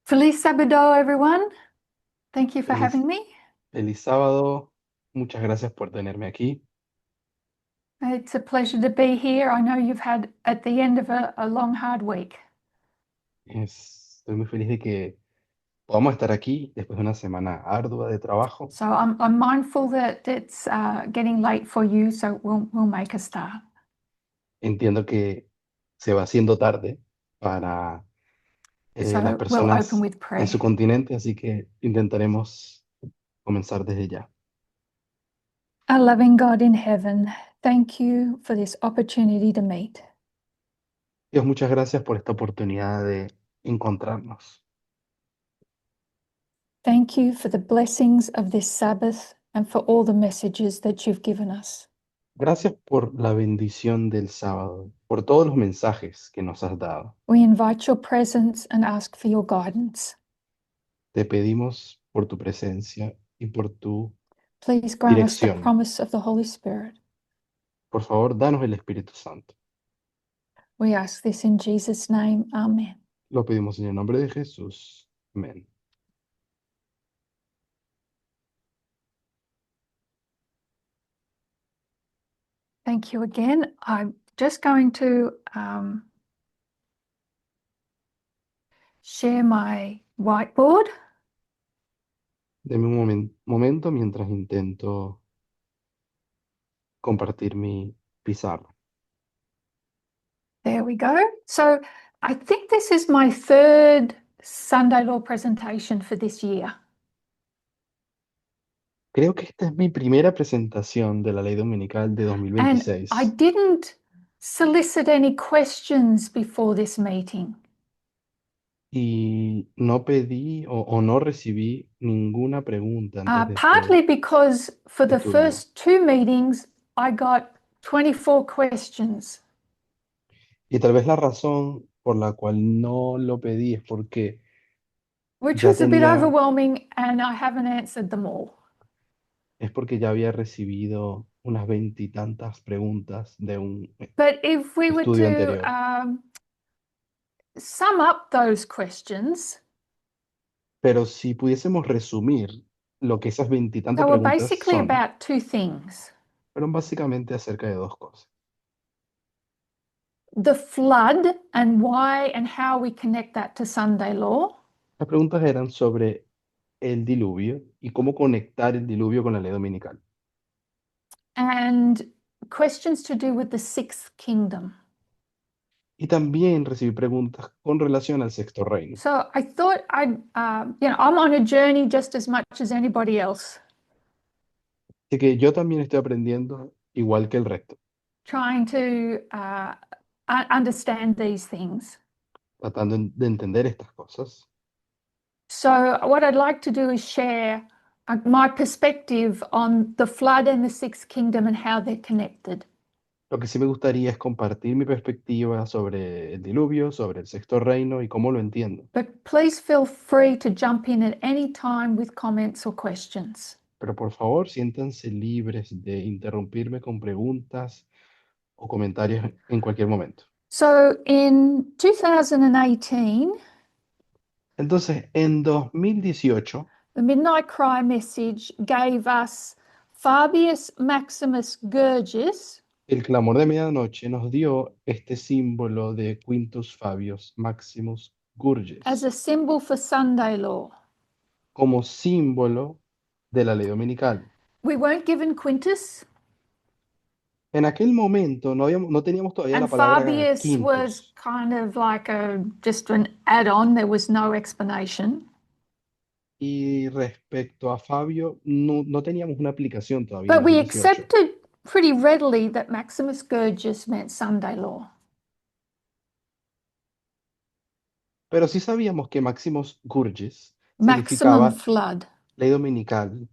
Feliz Sabado, everyone. Thank you for Feliz, having me. feliz sábado. Muchas gracias por tenerme aquí. It's a pleasure to be here. I know you've had at the end of a long, hard week. Estoy muy feliz de que podamos estar aquí después de una semana ardua de trabajo. So I'm mindful that it's getting late for you, so we'll make a start. Entiendo que se va haciendo tarde para las So we'll open personas with en su prayer. continente, así que intentaremos comenzar desde ya. Our loving God in heaven, thank you for this opportunity to meet. Dios, muchas gracias por esta oportunidad de encontrarnos. Thank you for the blessings of this Sabbath and for all the messages that you've given us. Gracias por la bendición del sábado, por todos los mensajes que nos has dado. We invite your presence and ask for your guidance. Te pedimos por tu presencia y por tu Please grant us the dirección. promise of the Holy Spirit. Por favor, danos el Espíritu Santo. We ask this in Jesus' name. Amen. Lo pedimos en el nombre de Jesús. Amén. Thank you again. I'm just going to share my whiteboard. Deme un momento mientras intento compartir mi pizarra. There we go. So I think this is my third Sunday law presentation for this year. Creo que esta es mi primera presentación de la ley dominical de And I 2026 didn't solicit any questions before this meeting. y no pedí o no recibí ninguna pregunta antes de Partly este because for the estudio. first two meetings, I got 24 questions. Y tal vez la razón por la cual no lo pedí es porque Which ya was a bit tenía, overwhelming, and I haven't answered them all. es porque ya había recibido unas veintitantas preguntas de un But if we were estudio to anterior. sum up those questions, Pero si pudiésemos resumir lo que esas they veintitantas were preguntas basically son, about two things: fueron básicamente acerca de dos cosas. the flood and why and how we connect that to Sunday law, Las preguntas eran sobre el diluvio y cómo conectar el diluvio con la ley dominical. and questions to do with the sixth kingdom. Y también recibí preguntas con relación al sexto reino. So I thought I'm on a journey just as much as anybody else, Así que yo también estoy aprendiendo igual que el resto, trying to understand these things. tratando de entender estas cosas. So, what I'd like to do is share my perspective on the flood and the sixth kingdom and how they're connected. Lo que sí me gustaría es compartir mi perspectiva sobre el diluvio, sobre el sexto reino y cómo lo entiendo. But please feel free to jump in at any time with comments or questions. Pero por favor, siéntanse libres de interrumpirme con preguntas o comentarios en cualquier momento. So, in 2018, Entonces, en 2018, the Midnight Cry message gave us Fabius Maximus Gurgis el clamor de medianoche nos dio este símbolo de Quintus Fabius Maximus as a Gurges symbol for Sunday law. como símbolo de la ley dominical. We weren't given Quintus, En aquel momento no teníamos todavía and la palabra Fabius was quintus. kind of like just an add-on. There was no explanation. Y respecto a Fabio, no teníamos una aplicación todavía en But we 2018. accepted pretty readily that Maximus Gurgis meant Sunday law. Pero sí sabíamos que Maximus Gurgis Maximum significaba flood. ley dominical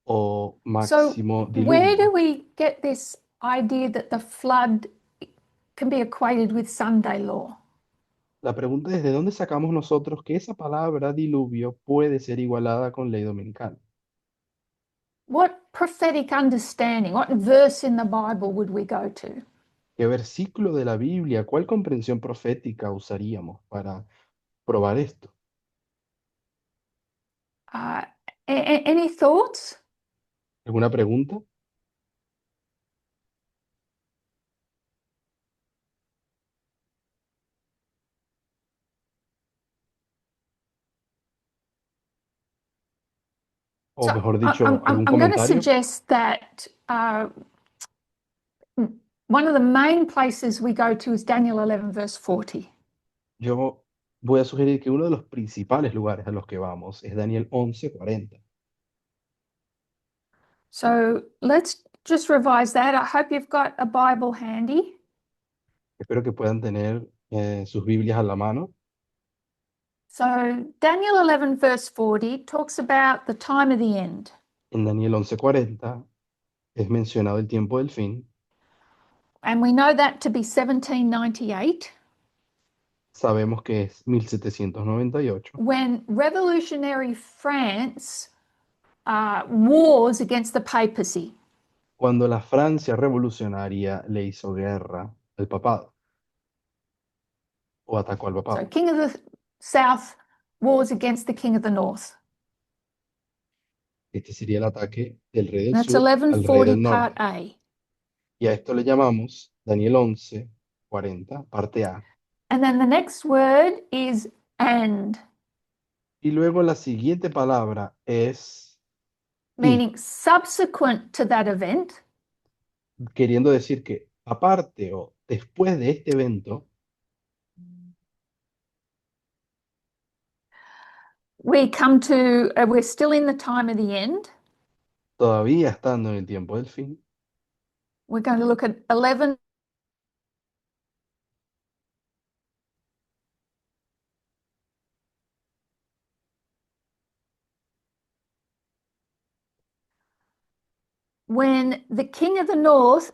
o So máximo where do diluvio. we get this idea that the flood can be equated with Sunday law? La pregunta es, ¿de dónde sacamos nosotros que esa palabra diluvio puede ser igualada con ley dominical? What prophetic understanding, what verse in the Bible would we go to? ¿Qué versículo de la Biblia, cuál comprensión profética usaríamos para probar esto? Uh, any thoughts? ¿Alguna pregunta? O So mejor dicho, ¿algún I'm going to comentario? suggest that one of the main places we go to is Daniel 11, verse 40. Yo voy a sugerir que uno de los principales lugares a los que vamos es Daniel 11:40. So let's just revise that. I hope you've got a Bible handy. Espero que puedan tener sus Biblias a la mano. So Daniel 11, verse 40 talks about the time of the end. En Daniel 11:40 es mencionado el tiempo del fin. And we know that to be 1798, Sabemos que es 1798, when revolutionary France wars against the papacy. cuando la Francia revolucionaria le hizo guerra al papado o atacó al So papado. King of the South wars against the King of the North. Este sería el ataque del rey del That's sur al rey 1140 del part norte. A. Y a esto le llamamos Daniel 11:40, parte A. And then the next word is and, Y luego la siguiente palabra es y, meaning subsequent to that event, queriendo decir que aparte o después de este evento, we're still in the time of the end. todavía estando en el tiempo del fin, We're going to look at 11. When the King of the North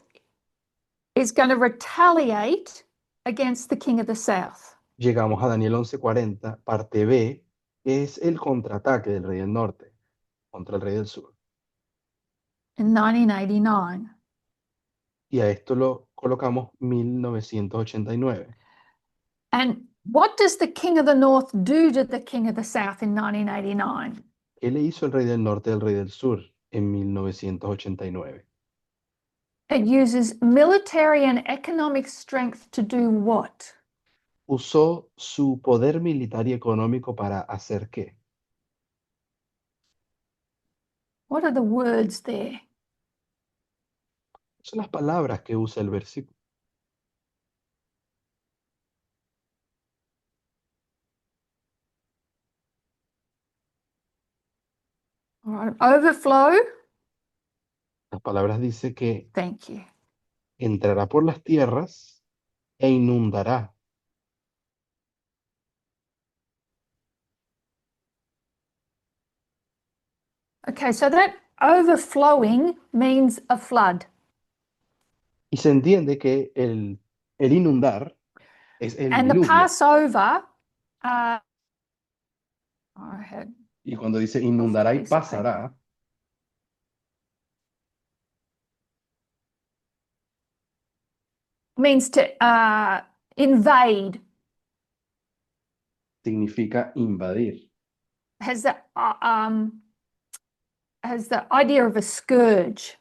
is going to retaliate against the King of the South. llegamos a Daniel 11:40, parte B, que es el contraataque del rey del norte contra el rey del sur. In 1989. Y a esto lo colocamos 1989. And what does the King of the North do to the King of the South in 1989? ¿Qué le hizo el rey del norte al rey del sur en 1989? It uses military and economic strength to do what? Usó su poder militar y económico para hacer qué. What are the words there? Son las palabras que usa el versículo. All right, overflow. Las palabras dice que Thank you. entrará por las tierras e inundará. Okay, so that overflowing means a flood. Y se entiende que el inundar es el And the diluvio. Passover, I had Y cuando dice off the inundará y piece of paper. pasará, Means to invade. significa invadir. Has the idea of a scourge.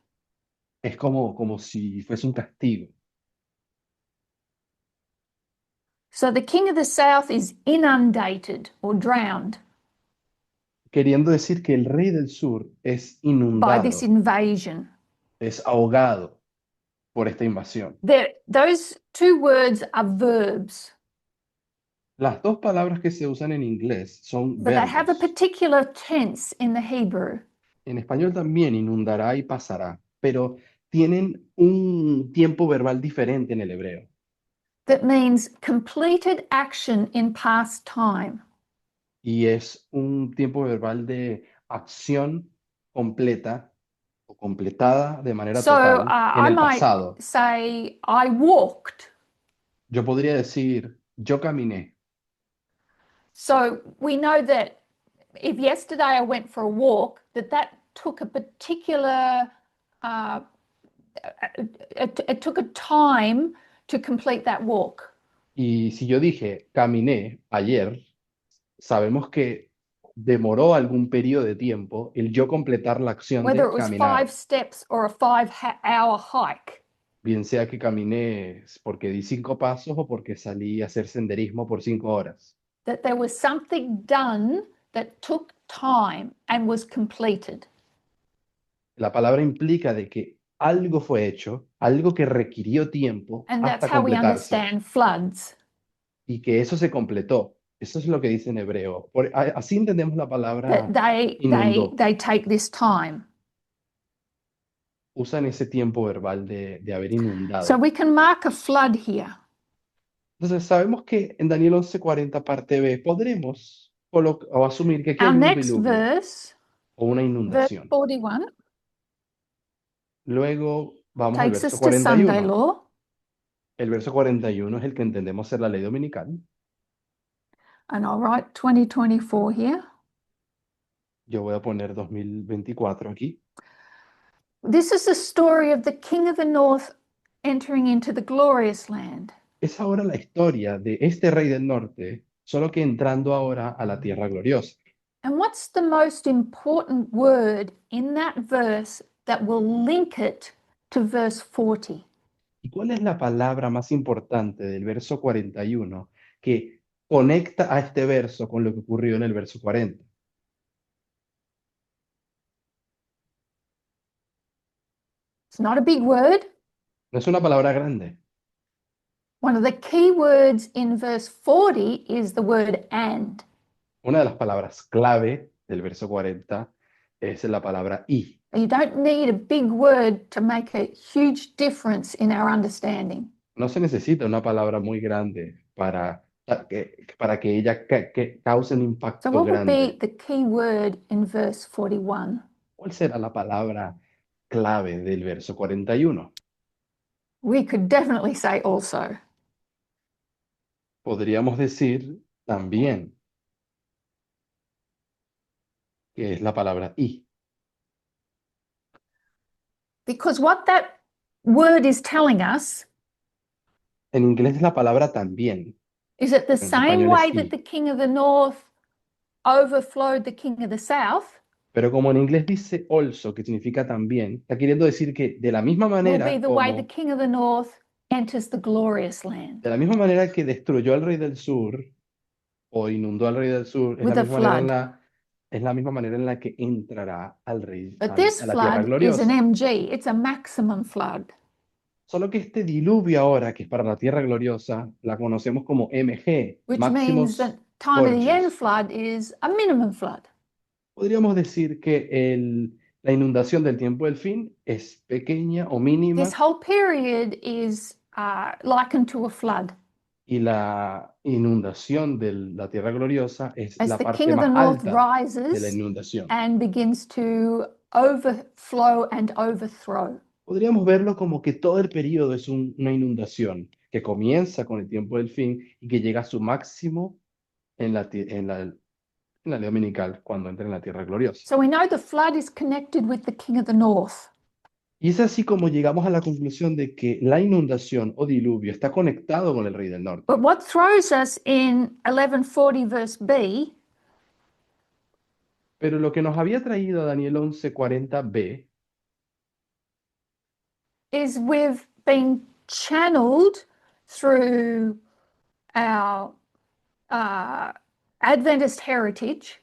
Es como si fuese un castigo. So the King of the South is inundated or drowned Queriendo decir que el rey del sur es by this inundado, invasion. es ahogado por esta invasión. Those two words are verbs, Las dos palabras que se usan en inglés son but they have a verbos. particular tense in the Hebrew. En español también inundará y pasará, pero tienen un tiempo verbal diferente en el hebreo. That means completed action in past time. Y es un tiempo verbal de acción completa o completada de manera So total en I el might pasado. say, I walked. Yo podría decir, yo caminé. So we know that if yesterday I went for a walk, that took a particular, it took a time to complete that walk. Y si yo dije caminé ayer, sabemos que demoró algún periodo de tiempo el yo completar la acción whether de it was 5 caminar, steps or a 5-hour hike. bien sea que caminé porque di 5 pasos o porque salí a hacer senderismo por 5 horas. That there was something done that took time and was completed. La palabra implica de que algo fue hecho, algo que requirió tiempo And that's hasta how we completarse understand floods. y que eso se completó. Eso es lo que dice en hebreo. Así entendemos la That palabra they inundó. take this time. Usan ese tiempo verbal de haber So inundado. we can mark a flood here. Entonces sabemos que en Daniel 11:40 parte B podremos o asumir que aquí Our hay un next diluvio verse, o una verse inundación. 41, Luego vamos al takes verso us to Sunday 41. law. El verso 41 es el que entendemos ser la ley dominical. And I'll write 2024 here. Yo voy a poner 2024 aquí. This is the story of the king of the north entering into the glorious land. Es ahora la historia de este rey del norte, solo que entrando ahora a la tierra gloriosa. And what's the most important word in that verse that will link it to verse 40? ¿Y cuál es la palabra más importante del verso 41 que conecta a este verso con lo que ocurrió en el verso 40? It's not a big word. No es una palabra grande. One of the key words in verse 40 is the word and. Una de las palabras clave del verso 40 es la palabra y. You don't need a big word to make a huge difference in our understanding. No se necesita una palabra muy grande para que ella que cause un So impacto what would be grande. the key word in verse 41? ¿Cuál será la palabra clave del verso 41? We could definitely say also. Podríamos decir también que es la palabra y. Because what that word is telling us En inglés es la palabra también, is that the en same español way es that y. the king of the north overflowed the king of the south Pero como en inglés dice also, que significa también, está queriendo decir que de la misma will be manera the way the como, king of the north enters the glorious land de la misma manera que destruyó al rey del sur o inundó al rey del sur, with a flood. es la misma manera en la que entrará al rey, But this a la tierra flood is an gloriosa. MG, it's a maximum flood. Solo que este diluvio ahora, que es para la tierra gloriosa, la conocemos como MG, Which means that Maximus time of the end Gorgies. flood is a minimum flood. Podríamos decir que la inundación del tiempo del fin es pequeña o mínima This whole period is likened to a flood. y la inundación de la tierra gloriosa es As la the king parte of the más north alta de la rises inundación. and begins to overflow and overthrow. Podríamos verlo como que todo el periodo es una inundación que comienza con el tiempo del fin y que llega a su máximo en la ley dominical cuando entra en la tierra gloriosa. So we know the flood is connected with the king of the north. Y es así como llegamos a la conclusión de que la inundación o diluvio está conectado con el rey del norte. But what throws us in 1140 verse B Pero lo que nos había traído a Daniel 11:40b is we've been channeled through our Adventist heritage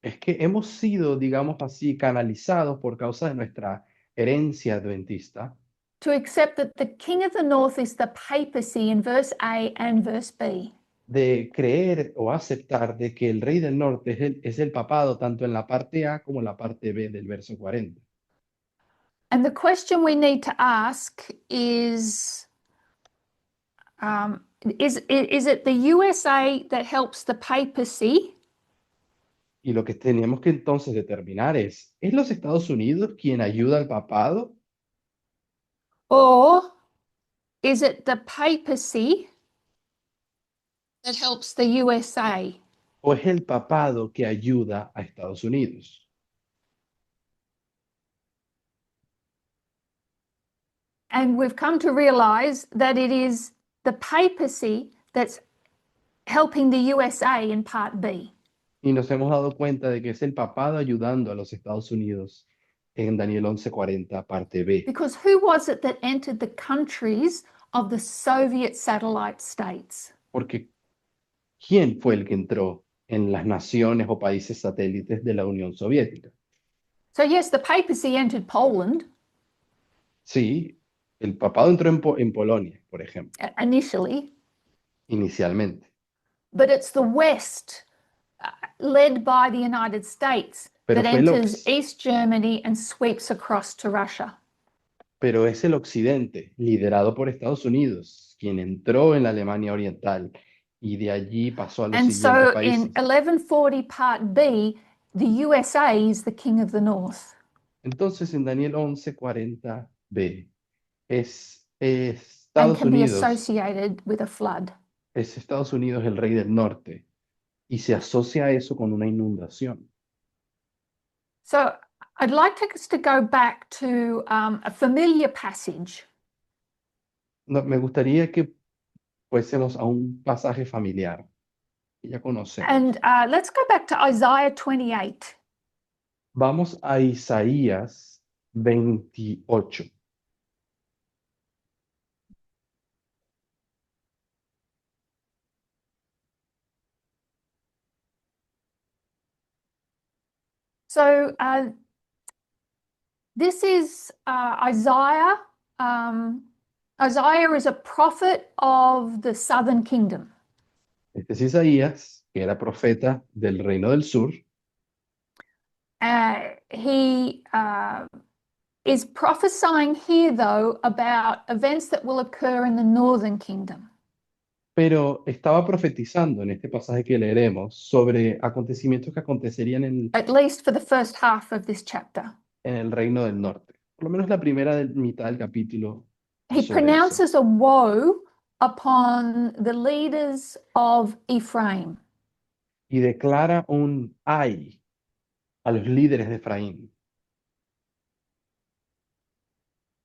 es que hemos sido, digamos así, canalizados por causa de nuestra herencia adventista to accept that the king of the north is the papacy in verse A and verse B. de creer o aceptar de que el rey del norte es el papado tanto en la parte A como en la parte B del verso 40. And the question we need to ask is it the USA that helps the papacy, Y lo que tenemos que entonces determinar ¿es los Estados Unidos quien ayuda al papado or is it the papacy that helps the USA? o es el papado que ayuda a Estados Unidos? And we've come to realize that it is the papacy that's helping the USA in part B. Y nos hemos dado cuenta de que es el papado ayudando a los Estados Unidos en Daniel 11:40, parte B. Because who was it that entered the countries of the Soviet satellite states? Porque ¿quién fue el que entró en las naciones o países satélites de la Unión Soviética? So, yes, the papacy entered Poland Sí, el papado entró en Polonia, por ejemplo, initially, inicialmente. but it's the West, led by the United States, Pero that fue el enters Ox- East Germany and sweeps across to Russia. pero es el Occidente, liderado por Estados Unidos, quien entró en la Alemania Oriental y de allí pasó a los And siguientes so in países. 1140 Part B, the USA is the king of the north. Entonces, en Daniel 11:40b, And can be associated with a flood. Es Estados Unidos el rey del norte y se asocia a eso con una inundación. So I'd like us to go back to a familiar passage. No, me gustaría que fuésemos a un pasaje familiar que ya conocemos. And let's go back to Isaiah 28. Vamos a Isaías 28. So this is Isaiah. Isaiah is a prophet of the southern kingdom. Este es Isaías, que era profeta del reino del sur, He is prophesying here, though, about events that will occur in the northern kingdom. pero estaba profetizando en este pasaje que leeremos sobre acontecimientos que acontecerían At least for the first half of this chapter. en el reino del norte. Por lo menos la primera mitad del capítulo He sobre eso. pronounces a woe upon the leaders of Ephraim. Y declara un ay a los líderes de Efraín.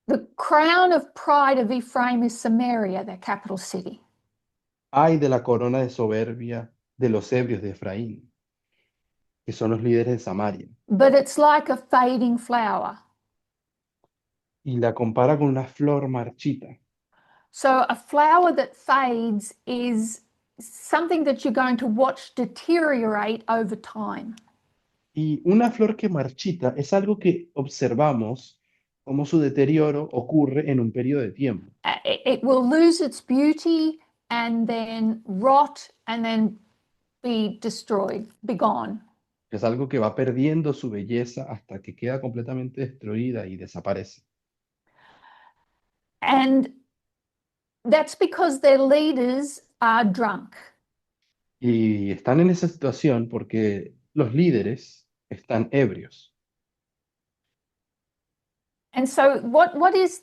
The crown of pride of Ephraim is Samaria, their capital city. Ay de la corona de soberbia de los ebrios de Efraín, que son los líderes de Samaria. But it's like a fading flower. Y la compara con una flor marchita. So a flower that fades is something that you're going to watch deteriorate over time. Y una flor que marchita es algo que observamos como su deterioro ocurre en un periodo de tiempo. It will lose its beauty and then rot and then be destroyed, be gone. Es algo que va perdiendo su belleza hasta que queda completamente destruida y desaparece. And that's because their leaders are drunk. Y están en esa situación porque los líderes están ebrios. And so what is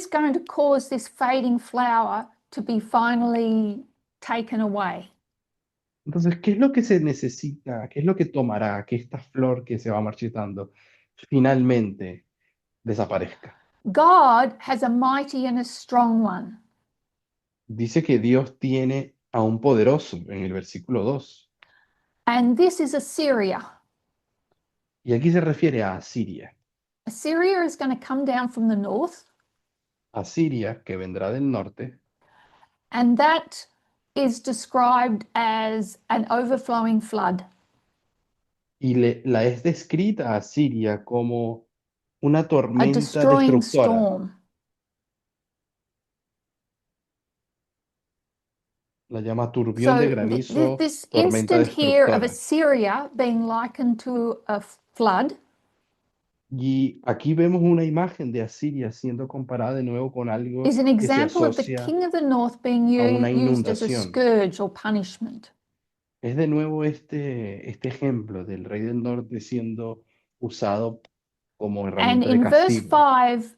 going to cause this fading flower to be finally taken away? Entonces, ¿qué es lo que se necesita? ¿Qué es lo que tomará que esta flor que se va marchitando finalmente desaparezca? God has a mighty and a strong one. Dice que Dios tiene a un poderoso en el versículo 2. And this is Assyria. Y aquí se refiere a Asiria. Assyria is going to come down from the north, Asiria, que vendrá del norte, and that is described as an overflowing flood. y la es descrita a Asiria como una A tormenta destroying destructora. storm. La llama turbión de So granizo, this tormenta instant here of destructora. Assyria being likened to a flood Y aquí vemos una imagen de Asiria siendo comparada de nuevo con algo is an que se example of the asocia king of the north being a una used as a inundación. scourge or punishment. Es de nuevo este ejemplo del rey del norte siendo usado como And herramienta de in verse castigo.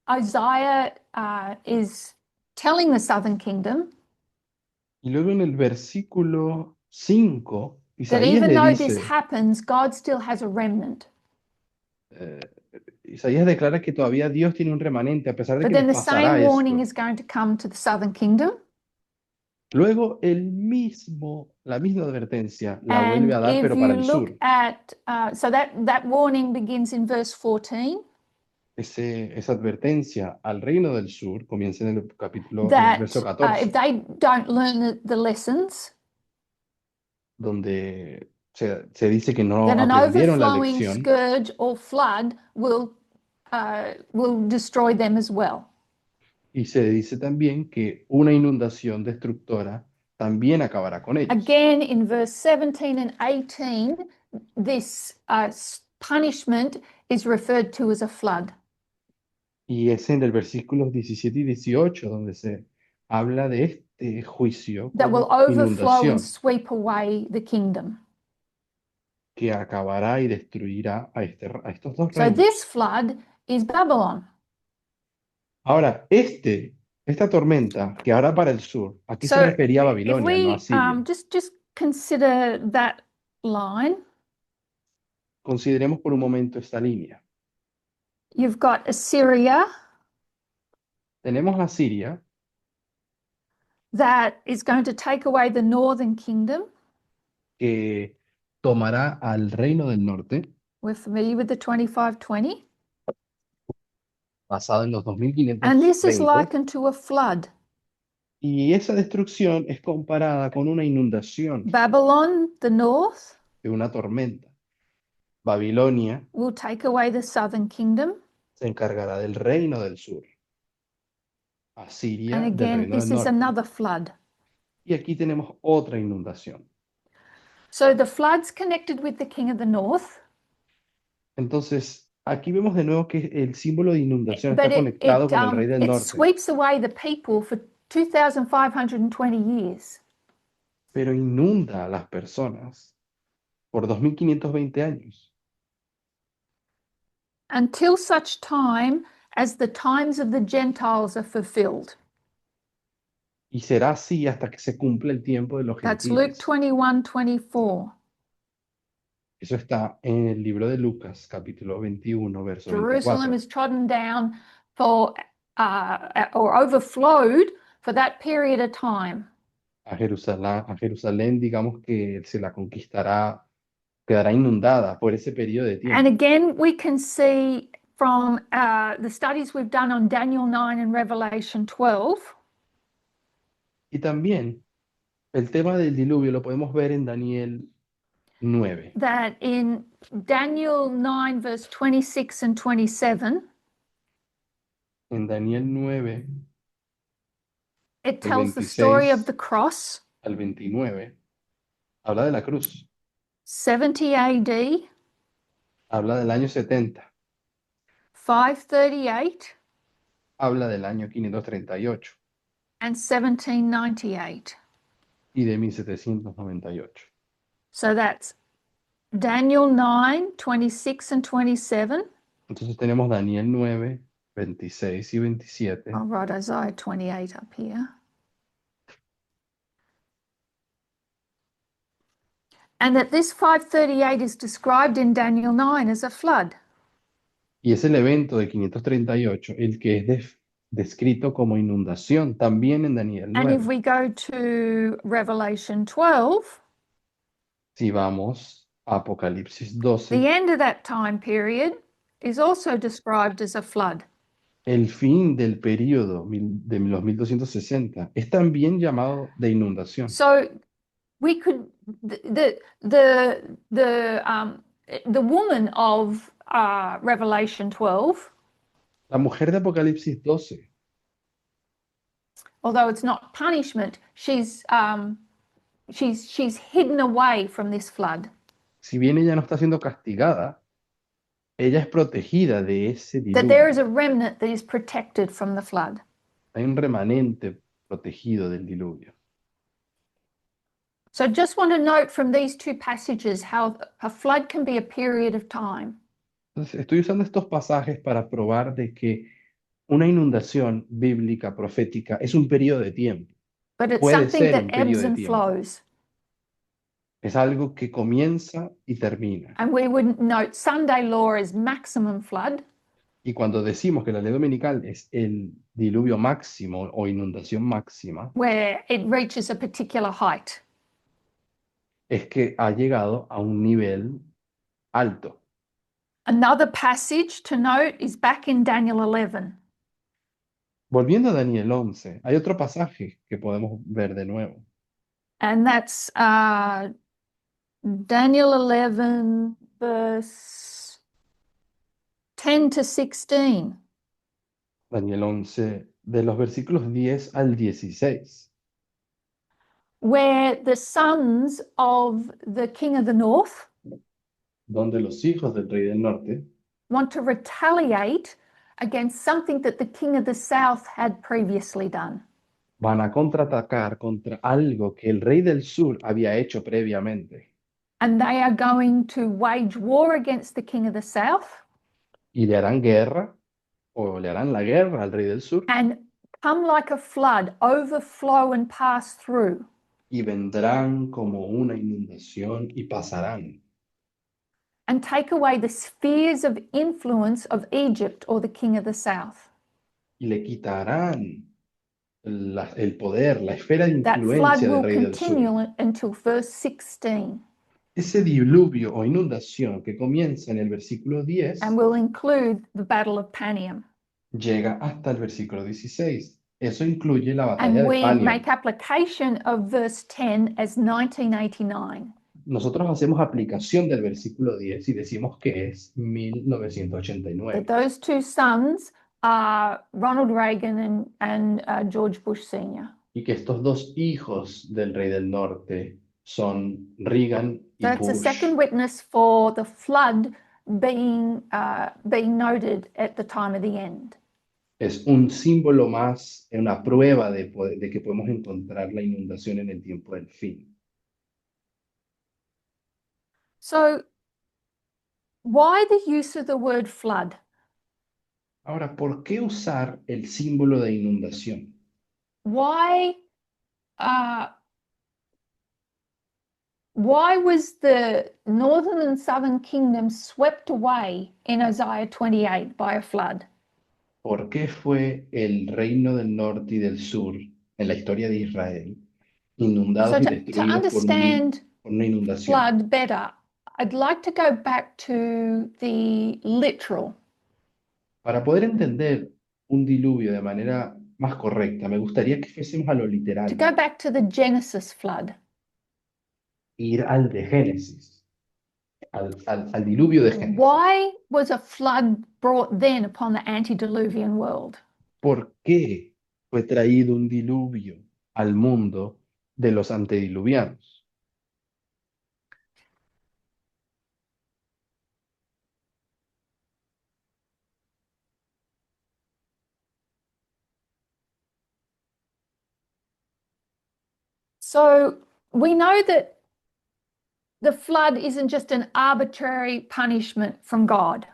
5, Isaiah is telling the southern kingdom Y luego en el versículo 5, that Isaías even le though this dice, happens, God still has a remnant. Isaías declara que todavía Dios tiene un remanente, a pesar de But que then les the same pasará warning esto. is going to come to the southern kingdom. Luego la misma advertencia la vuelve And a dar, if pero para you el look sur. at, so that warning begins in verse 14, Esa advertencia al reino del sur comienza en en el verso that if 14, they don't learn the lessons, donde se dice que no that an aprendieron la overflowing lección, scourge or flood will destroy them as well. y se dice también que una inundación destructora también acabará con ellos. Again, in verse 17 and 18, this punishment is referred to as a flood Y es en el versículos 17 y 18 donde se habla de este juicio that will como overflow and inundación sweep away the kingdom. que acabará y destruirá a estos dos So reinos. this flood is Babylon. Ahora, esta tormenta que ahora para el sur, ¿a qué se So refería a if Babilonia, no a we Siria? just consider that line, Consideremos por un momento esta línea. you've got Assyria Tenemos a Siria, that is going to take away the northern kingdom. que tomará al reino del norte, We're familiar with the 2520. basado en los And this is 2520, likened to a flood. y esa destrucción es comparada con una inundación Babylon, the north, de una tormenta. Babilonia will take away the southern kingdom. se encargará del reino del sur, And Asiria del again, reino del this is norte. another flood. Y aquí tenemos otra inundación. So the flood's connected with the king of the north, Entonces, aquí vemos de nuevo que el símbolo de inundación but está conectado con el rey del it norte, sweeps away the people for 2,520 years. pero inunda a las personas por 2520 años, Until such time as the times of the Gentiles are fulfilled. y será así hasta que se cumpla el tiempo de los That's Luke gentiles. 21:24. Eso está en el libro de Lucas, capítulo 21, verso Jerusalem 24. is trodden down for or overflowed for that period of time. A Jerusalén, digamos que se la conquistará, quedará inundada por ese periodo de And tiempo. again, we can see from the studies we've done on Daniel 9 and Revelation 12 Y también el tema del diluvio lo podemos ver en Daniel 9. that in Daniel 9, verse 26 and 27, En Daniel 9, it del tells the story of 26 the cross, al 29, habla de la cruz, 70 AD, habla del año 70, 538, habla del año 538 and 1798. y de 1798. So that's Daniel 9, 26 and 27. Entonces tenemos Daniel 9, 26 y 27. I'll write Isaiah 28 up here. And that this 538 is described in Daniel 9 as a flood. Y es el evento de 538 el que es descrito como inundación también en Daniel And if 9. we go to Revelation 12, Si vamos a Apocalipsis the 12, end of that time period is also described as a flood. el fin del periodo de los 1260 es también llamado de inundación. So we could the woman of Revelation 12, La mujer de Apocalipsis 12, although it's not punishment, she's hidden away from this flood. si bien ella no está siendo castigada, ella es protegida de ese That there diluvio. is a remnant that is protected from the flood. Hay un remanente protegido del diluvio. So just want to note from these two passages how a flood can be a period of time. Entonces, estoy usando estos pasajes para probar de que una inundación bíblica, profética, es un periodo de tiempo. But it's Puede something ser that un ebbs periodo de and tiempo. flows. Es algo que comienza y termina. And we would note Sunday law as maximum flood. Y cuando decimos que la ley dominical es el diluvio máximo o inundación máxima, where it reaches a particular height. es que ha llegado a un nivel alto. Another passage to note is back in Daniel 11. Volviendo a Daniel 11, hay otro pasaje que podemos ver de nuevo. And that's Daniel 11, verse 10 to 16, Daniel 11, de los versículos 10 al 16, where the sons of the king of the north donde los hijos del rey del norte want to retaliate against something that the king of the south had previously done. van a contraatacar contra algo que el rey del sur había hecho previamente. And they are going to wage war against the king of the south Y le harán guerra, o le harán la guerra al rey del sur, and come like a flood, overflow and pass through. y vendrán como una inundación y pasarán, And take away the spheres of influence of Egypt or the king of the south. y le quitarán el poder, la esfera de That flood influencia del will rey del sur. continue until verse 16 Ese diluvio o inundación que comienza en el versículo 10 and will include the Battle of Panium. llega hasta el versículo 16. Eso incluye la batalla And de we Panion. make application of verse 10 as 1989. Nosotros hacemos aplicación del versículo 10 y decimos que es 1989. That those two sons are Ronald Reagan and George Bush Sr. Y que estos dos hijos del rey del norte son Reagan y So it's a Bush. second witness for the flood being noted at the time of the end. Es un símbolo más, una prueba de que podemos encontrar la inundación en el tiempo del fin. So why the use of the word flood? Ahora, ¿por qué usar el símbolo de inundación? Why was the northern and southern kingdom swept away in Isaiah 28 by a flood? ¿Por qué fue el reino del norte y del sur en la historia de Israel inundados So y to destruidos understand por una inundación? flood better, I'd like to go back to the literal. Para poder entender un diluvio de manera más correcta, me gustaría que fuésemos a lo To literal, go back to the Genesis flood. ir al de Génesis, al diluvio de Génesis. Why was a flood brought then upon the antediluvian world? ¿Por qué fue traído un diluvio al mundo de los antediluvianos? So we know that the flood isn't just an arbitrary punishment from God.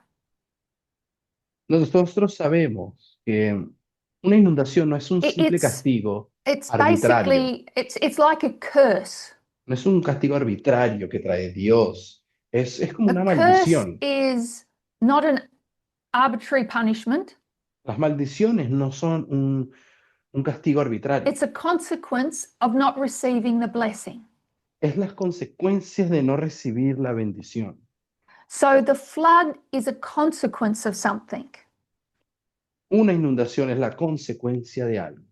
Nosotros sabemos que una inundación no es un simple It's castigo it's arbitrario, basically it's like a curse. no es un castigo arbitrario que trae Dios, es como una A curse maldición. is not an arbitrary punishment. Las maldiciones no son un castigo arbitrario, It's a consequence of not receiving the blessing. es las consecuencias de no recibir la bendición. So the flood is a consequence of something. Una inundación es la consecuencia de algo.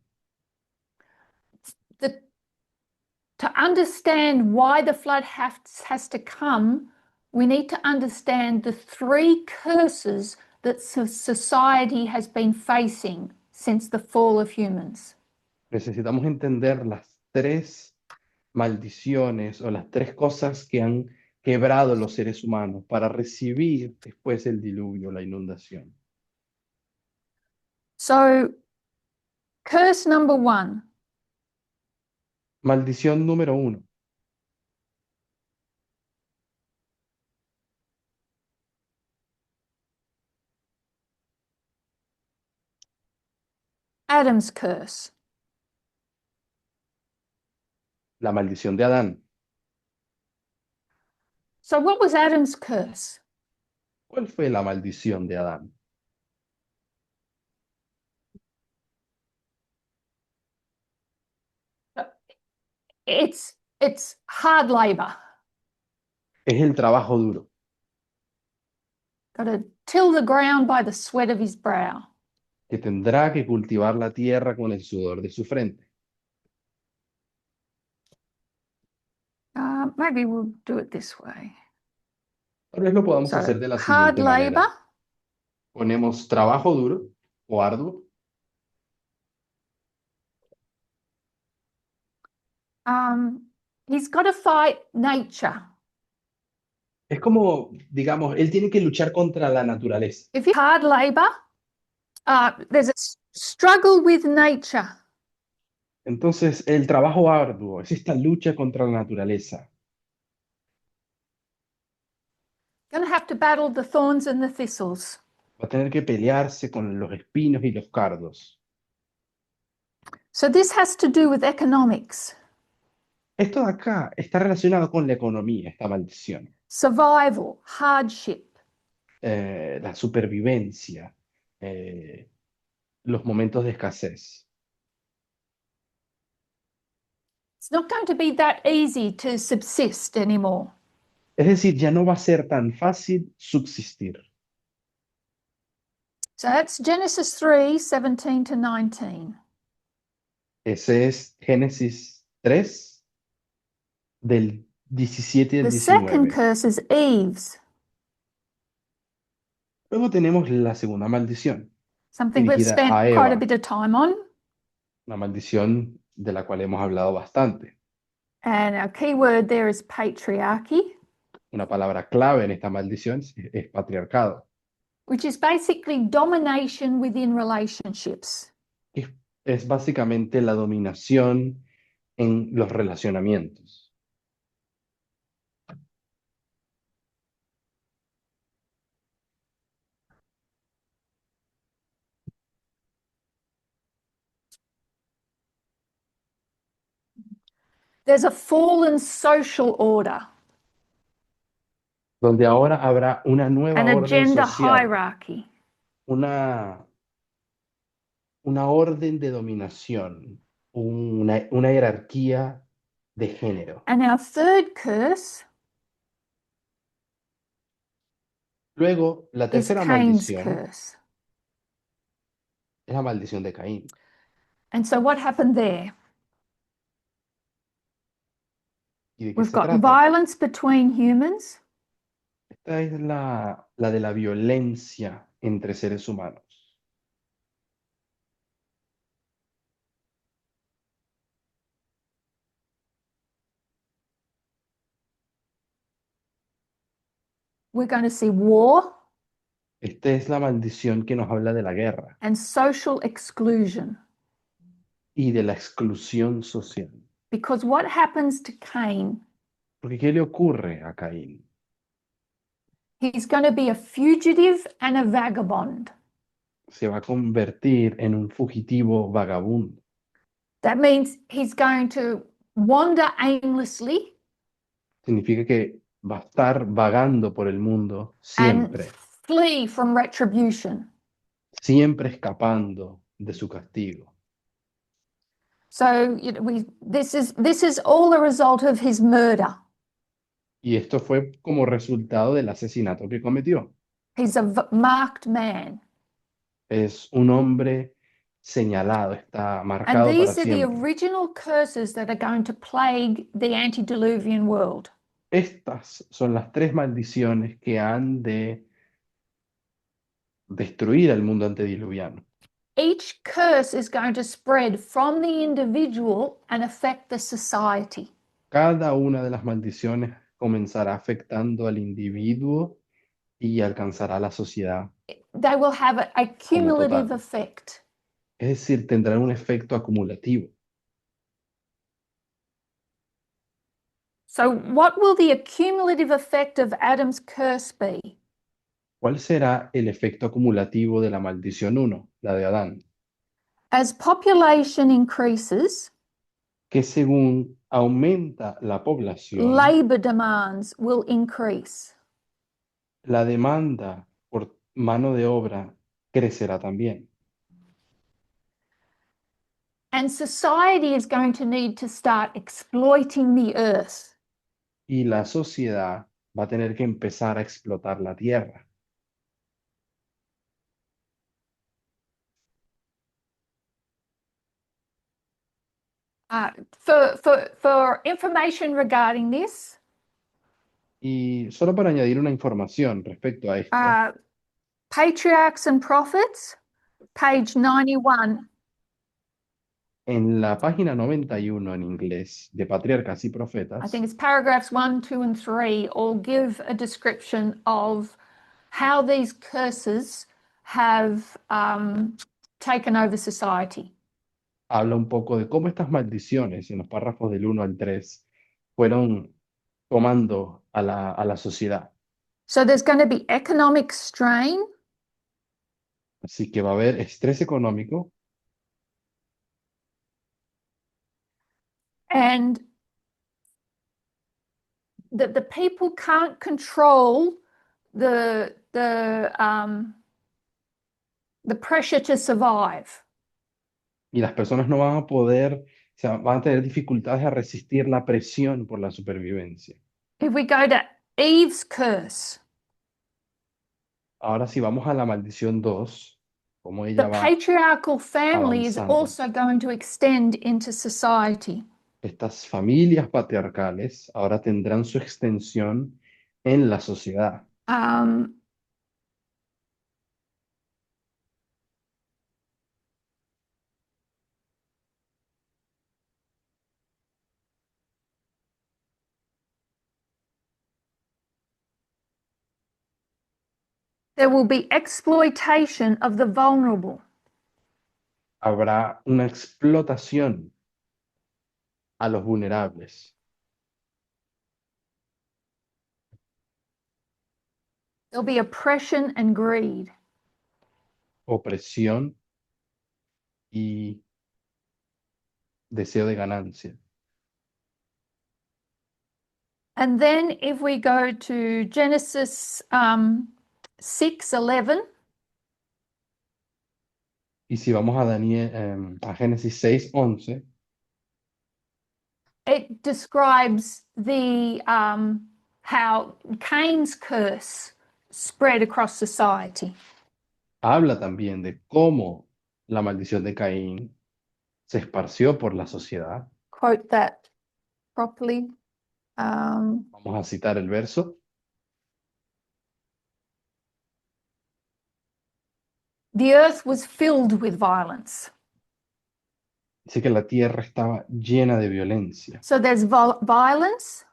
To understand why the flood has to come, we need to understand the three curses that society has been facing since the fall of humans. Necesitamos entender las tres maldiciones o las tres cosas que han quebrado los seres humanos para recibir después el diluvio, la inundación. So, curse number one, Maldición número 1, Adam's curse. la maldición de Adán. So, what was Adam's curse? ¿Cuál fue la maldición de Adán? it's hard labor. Es el trabajo duro. Got to till the ground by the sweat of his brow. Que tendrá que cultivar la tierra con el sudor de su frente. Maybe we'll do it this way. Tal vez lo podamos So hacer de la hard siguiente manera. labor, Ponemos trabajo duro o arduo. he's got to fight nature. Es como, digamos, él tiene que luchar contra la naturaleza. If you hard labor, there's a struggle with nature. Entonces, el trabajo arduo es esta lucha contra la naturaleza. Going to have to battle the thorns and the thistles. Va a tener que pelearse con los espinos y los cardos. So this has to do with economics, Esto de acá está relacionado con la economía, esta maldición. survival, hardship. La supervivencia, los momentos de escasez. It's not going to be that easy to subsist anymore. Es decir, ya no va a ser tan fácil subsistir. So that's Genesis 3:17 to 19. Ese es Génesis 3, del 17 al The second 19. curse is Eve's, Luego tenemos la segunda maldición, something we've dirigida spent a quite a Eva, bit of time on. una maldición de la cual hemos hablado bastante. And our key word there is patriarchy, Una palabra clave en esta maldición es patriarcado. which is basically domination within relationships. Es, es básicamente la dominación en los relacionamientos. There's a fallen social order, Donde ahora habrá una nueva an orden agenda social, hierarchy. una orden de dominación, una jerarquía de género. And our third curse Luego, la is tercera Cain's maldición curse. es la maldición de Caín. And so what happened there? ¿Y de qué We've se got trata? violence between humans, Esta es la de la violencia entre seres humanos. we're going to see war Esta es la maldición que nos habla de la guerra and social exclusion. y de la exclusión social. Because what happens to Cain? Porque ¿qué le ocurre a Caín? He's going to be a fugitive and a vagabond. Se va a convertir en un fugitivo vagabundo. That means he's going to wander aimlessly Significa que va a estar vagando por el mundo and siempre, flee from retribution. siempre escapando de su castigo. So this is all a result of his murder. Y esto fue como resultado del asesinato que cometió. He's a marked man. Es un hombre señalado, está And marcado para these are the siempre. original curses that are going to plague the antediluvian world. Estas son las tres maldiciones que han de destruir al mundo antediluviano. Each curse is going to spread from the individual and affect the society. Cada una de las maldiciones comenzará afectando al individuo y alcanzará a la sociedad They will have a como cumulative total. effect. Es decir, tendrán un efecto acumulativo. So, what will the accumulative effect of Adam's curse be? ¿Cuál será el efecto acumulativo de la maldición 1, la de Adán? As population increases, Que según aumenta la población, labor demands will increase. la demanda por mano de obra crecerá también. And society is going to need to start exploiting the earth. Y la sociedad va a tener que empezar a explotar la tierra. For information regarding this, Y solo para añadir una información respecto a esto, Patriarchs and Prophets, page 91. en la página 91 en inglés de Patriarcas y I Profetas, think it's paragraphs 1, 2, and 3 all give a description of how these curses have taken over society. habla un poco de cómo estas maldiciones en los párrafos del 1 al 3 fueron tomando a la sociedad. So there's going to be economic strain, Así que va a haber estrés económico and that the people can't control the pressure to survive. y las personas no van a poder, o sea, van a tener dificultades a resistir la presión por la supervivencia. If we go to Eve's curse, Ahora si vamos a la maldición 2, cómo the ella va patriarchal family is avanzando. also going to extend into society. Estas familias patriarcales ahora tendrán su extensión en la sociedad. There will be exploitation of the vulnerable. Habrá una explotación a los vulnerables, There'll be oppression and greed. opresión y deseo de ganancia. And then if we go to Genesis 6:11, Y si vamos a a Génesis 6:11, it describes how Cain's curse spread across society. habla también de cómo la maldición de Caín se esparció por la sociedad. Quote that properly. Vamos a citar el verso. The earth was filled with violence. Dice que la tierra estaba llena de violencia. So there's violence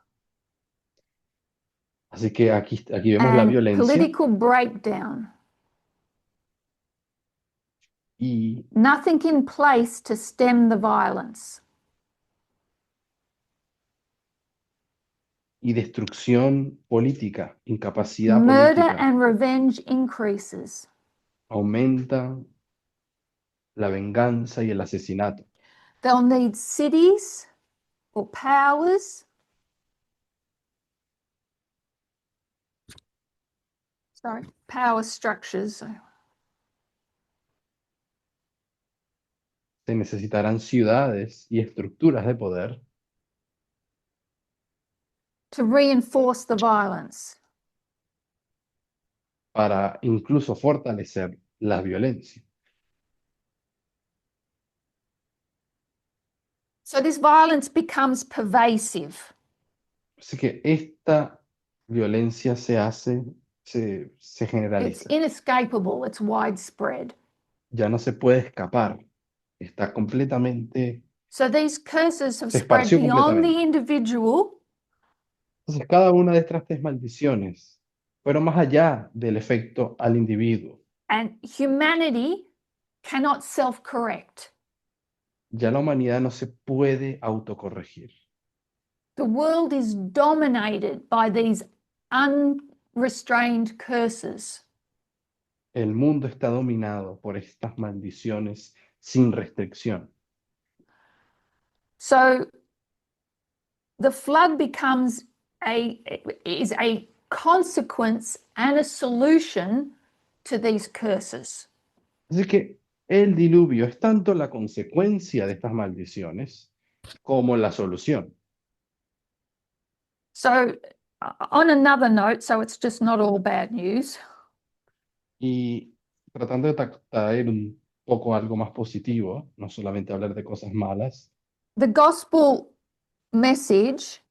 Así que aquí vemos la and violencia political breakdown. y Nothing in place to stem the violence. destrucción política, incapacidad Murder política. and revenge increases. Aumenta la venganza y el asesinato. They'll need cities or powers. Sorry, power structures. Se necesitarán ciudades y estructuras de poder To reinforce the violence. para incluso fortalecer la violencia. So this violence becomes pervasive. Así que esta violencia se It's generaliza. inescapable, it's widespread. Ya no se puede escapar. Está completamente. So these curses have Se spread esparció beyond the completamente. individual Entonces, cada una de estas tres maldiciones fueron más allá del efecto al individuo. and humanity cannot self-correct. Ya la humanidad no se puede autocorregir. The world is dominated by these unrestrained curses. El mundo está dominado por estas maldiciones sin restricción. So the flood becomes a consequence and a solution to these curses. Así que El diluvio es tanto la consecuencia de estas maldiciones como la solución. So, on another note, so it's just not all bad news. Y tratando de traer un poco algo más positivo, no solamente hablar de cosas malas, The gospel message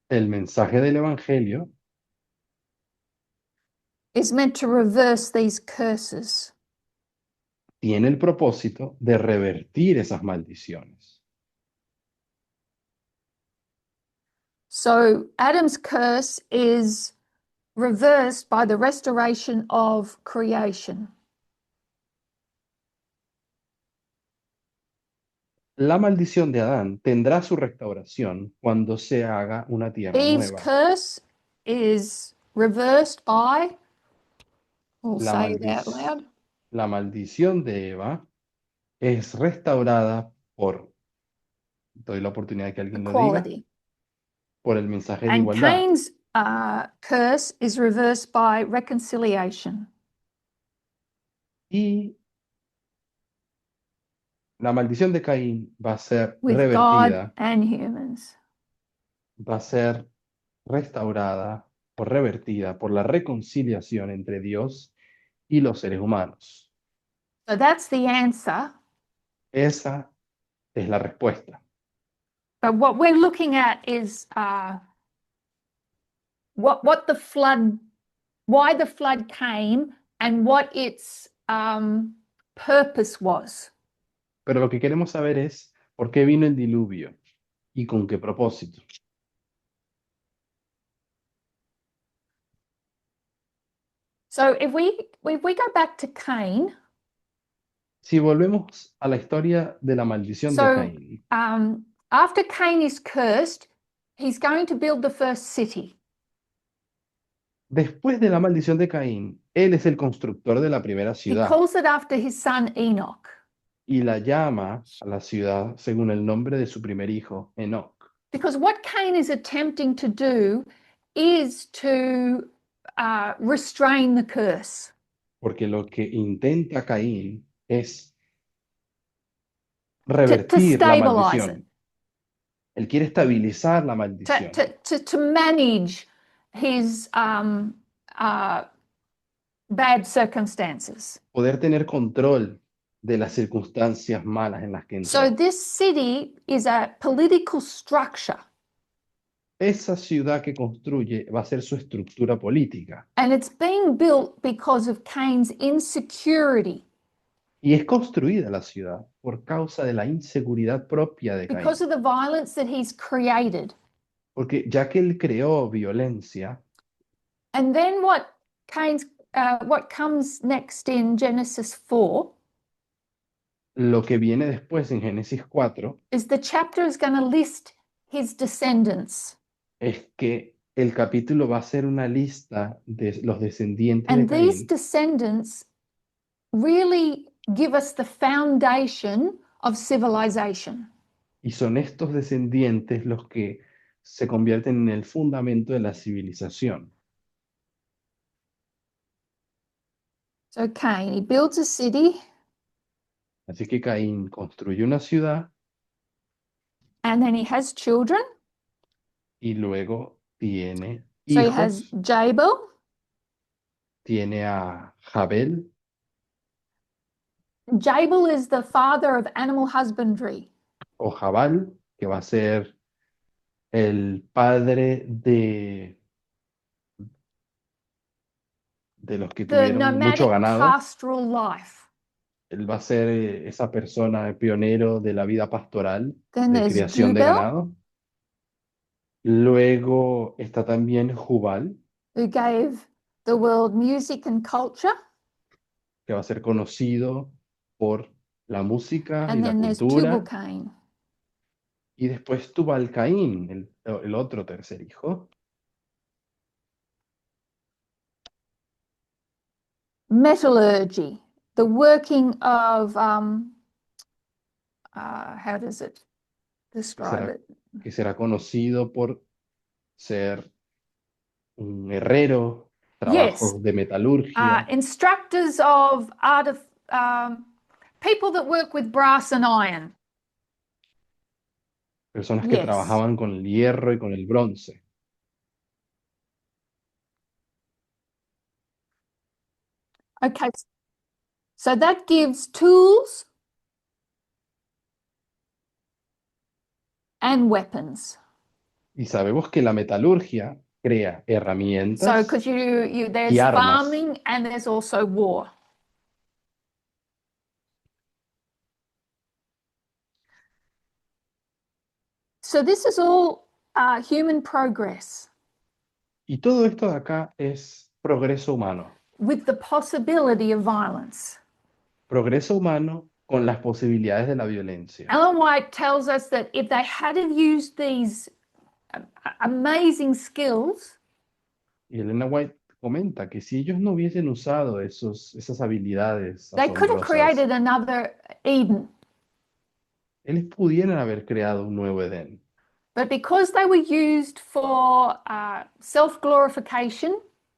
el mensaje del Evangelio is meant to reverse these curses. tiene el propósito de revertir esas maldiciones. So, Adam's curse is reversed by the restoration of creation. La maldición de Adán tendrá su restauración cuando se haga una tierra Eve's nueva. curse is reversed by, we'll La, say it out maldic- loud, la maldición de Eva es restaurada por, doy la oportunidad de que alguien lo diga, equality. por el mensaje de And igualdad. Cain's curse is reversed by reconciliation. Y la maldición de Caín va a ser With God revertida, and humans. va a ser restaurada o revertida por la reconciliación entre Dios y los seres humanos. So that's the answer. Esa es la respuesta. But what we're looking at is what the flood, why the flood came, and what its purpose was. Pero lo que queremos saber es por qué vino el diluvio y con qué propósito. So if we go back to Cain, Si volvemos a la historia de la maldición de so Caín, after Cain is cursed, he's going to build the first city. después de la maldición de Caín, él es el constructor de la primera He ciudad calls it after his son Enoch. y la llama a la ciudad según el nombre de su primer hijo, Enoch. Because what Cain is attempting to do is to restrain the curse, Porque lo que intenta Caín es to revertir la stabilize it, maldición. Él quiere estabilizar la to, maldición, to manage his bad circumstances. poder tener control de las circunstancias malas en las que So entró. this city is a political structure, Esa ciudad que construye va a ser su estructura política and it's being built because of Cain's insecurity, y es construida la ciudad por causa de la inseguridad propia de Caín. because of the violence that he's created. Porque ya que él creó violencia, And then what comes next in Genesis 4 lo que viene después en Génesis 4 is the chapter is going to list his descendants. es que el capítulo va a ser una lista de los descendientes de And these Caín descendants really give us the foundation of civilization. y son estos descendientes los que se convierten en el fundamento de la civilización. So Cain, he builds a city Así que Caín construye una ciudad and then he has children. y luego tiene So he has hijos, Jabal, tiene a Jabel. Jabal is the father of animal husbandry. O Jabal, que va a ser el padre de los que The tuvieron mucho nomadic ganado. pastoral life. Él va a ser esa persona pionero de la vida pastoral, Then de there's criación de Jubal, ganado. Luego está también Jubal, who gave the world music and culture. que va a ser conocido por la música y And la then there's cultura. Tubal-Cain. Y después Tubal-Caín, el otro tercer hijo. Metallurgy, the working of, how does it describe it? Que será conocido por ser un herrero, trabajos de metalurgia, instructors of art of people that work with brass and iron. personas que Yes. trabajaban con el hierro y con el bronce. Okay, so that gives tools and weapons. Y sabemos que la metalurgia crea So, herramientas because there's y armas. farming and there's also war. So this is all human progress Y todo esto de acá es progreso humano. with the possibility of violence. Progreso humano con las posibilidades de la violencia. Ellen White tells us that if they had have used these amazing skills, Y Elena White comenta que si ellos no hubiesen usado esas habilidades they could have asombrosas, created another Eden. ellos pudieran haber creado un nuevo Edén. But because they were used for self-glorification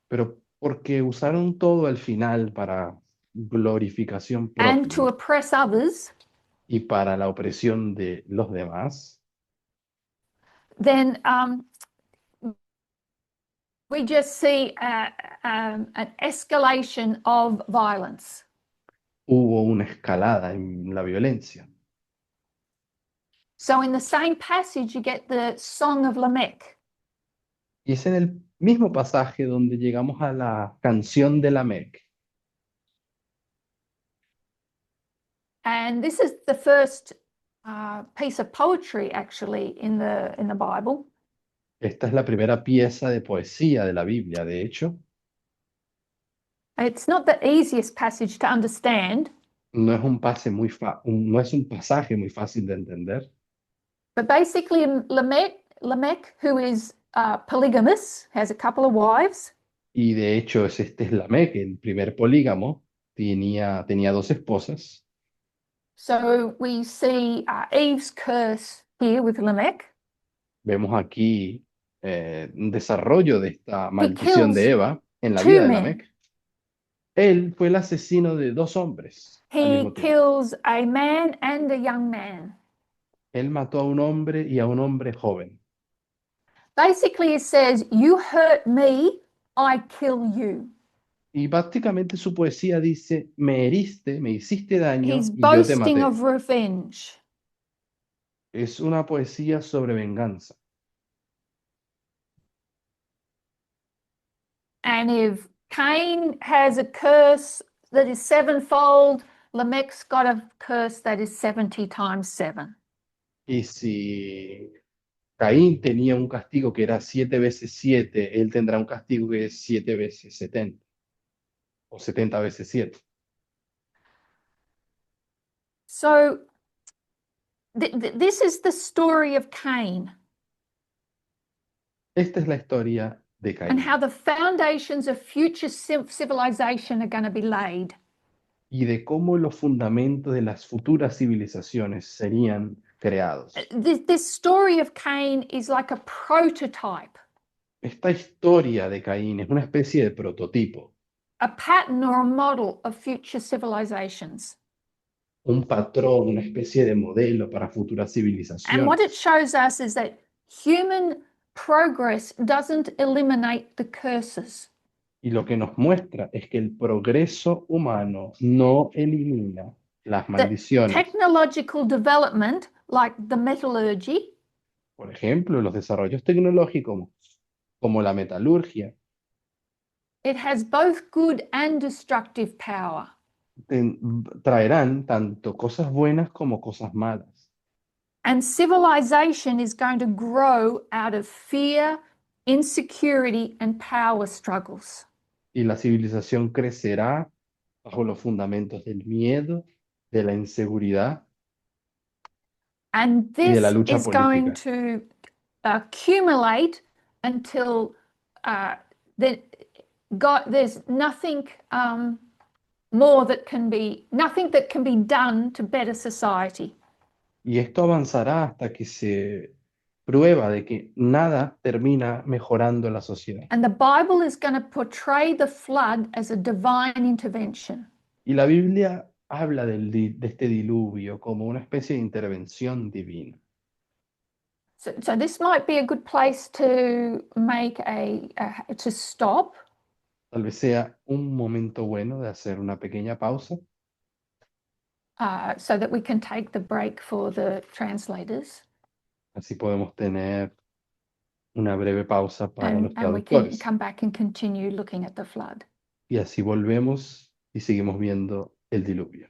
Pero porque usaron todo al final para glorificación and to propia oppress others, y para la opresión de los demás, then we just see an escalation of violence. hubo una escalada en la violencia. So in the same passage, you get the Song of Lamech. Y es en el mismo pasaje donde llegamos a la canción de Lamec. And this is the first piece of poetry actually in the Bible. Esta es la primera pieza de poesía de la Biblia, de hecho. It's not the easiest passage to understand, No es un no es un pasaje muy fácil de entender, but basically Lamech, who is polygamous, has a couple of wives, y de hecho este es Lamec, el primer polígamo, tenía dos esposas. so we see Eve's curse here with Lamech. Vemos aquí un desarrollo de esta He maldición de kills Eva en la two vida de men. Lamec. Él fue el asesino de dos hombres al He mismo tiempo. kills a man and a young man. Él mató a un hombre y a un hombre joven. Basically, it says, "You hurt me, I kill you." Y prácticamente su poesía dice, me heriste, me hiciste daño He's y yo te boasting maté. of revenge. Es una poesía sobre venganza. And if Cain has a curse that is sevenfold, Lamech's got a curse that is 70 times 7. Y si Caín tenía un castigo que era 7 veces 7, él tendrá un castigo que es 7 veces 70 o 70 veces 7. So this is the story of Cain Esta es la historia de and Caín how the foundations of future civilization are going to be laid. y de cómo los fundamentos de las futuras civilizaciones serían creados. This story of Cain is like a prototype, Esta historia de Caín es una especie de prototipo, a pattern or a model of future civilizations. un patrón, una especie de modelo para futuras And what it civilizaciones. shows us is that human progress doesn't eliminate the curses. Y lo que nos muestra es que el progreso humano no elimina las That maldiciones. technological development, like the metallurgy, Por ejemplo, los desarrollos tecnológicos como la metalurgia it has both good and destructive power. traerán tanto cosas buenas como cosas malas. And civilization is going to grow out of fear, insecurity, and power struggles. Y la civilización crecerá bajo los fundamentos del miedo, de la inseguridad And y de la this lucha is going política. to accumulate until there's nothing more nothing that can be done to better society. Y esto avanzará hasta que se prueba de que nada termina mejorando la sociedad. And the Bible is going to portray the flood as a divine intervention. Y la Biblia habla de este diluvio como una especie de intervención divina. So this might be a good place to make to stop Tal vez sea un momento bueno de hacer una pequeña pausa, so that we can take the break for the translators así podemos tener una breve pausa para los and we can traductores. come back and continue looking at the flood. Y así volvemos y seguimos viendo el diluvio.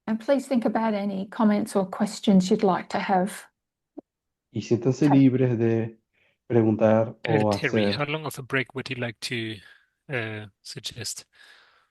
And please think about any comments or questions you'd like to have. Y siéntanse Okay. libres de preguntar o Terry, hacer. how long of a break would you like to suggest?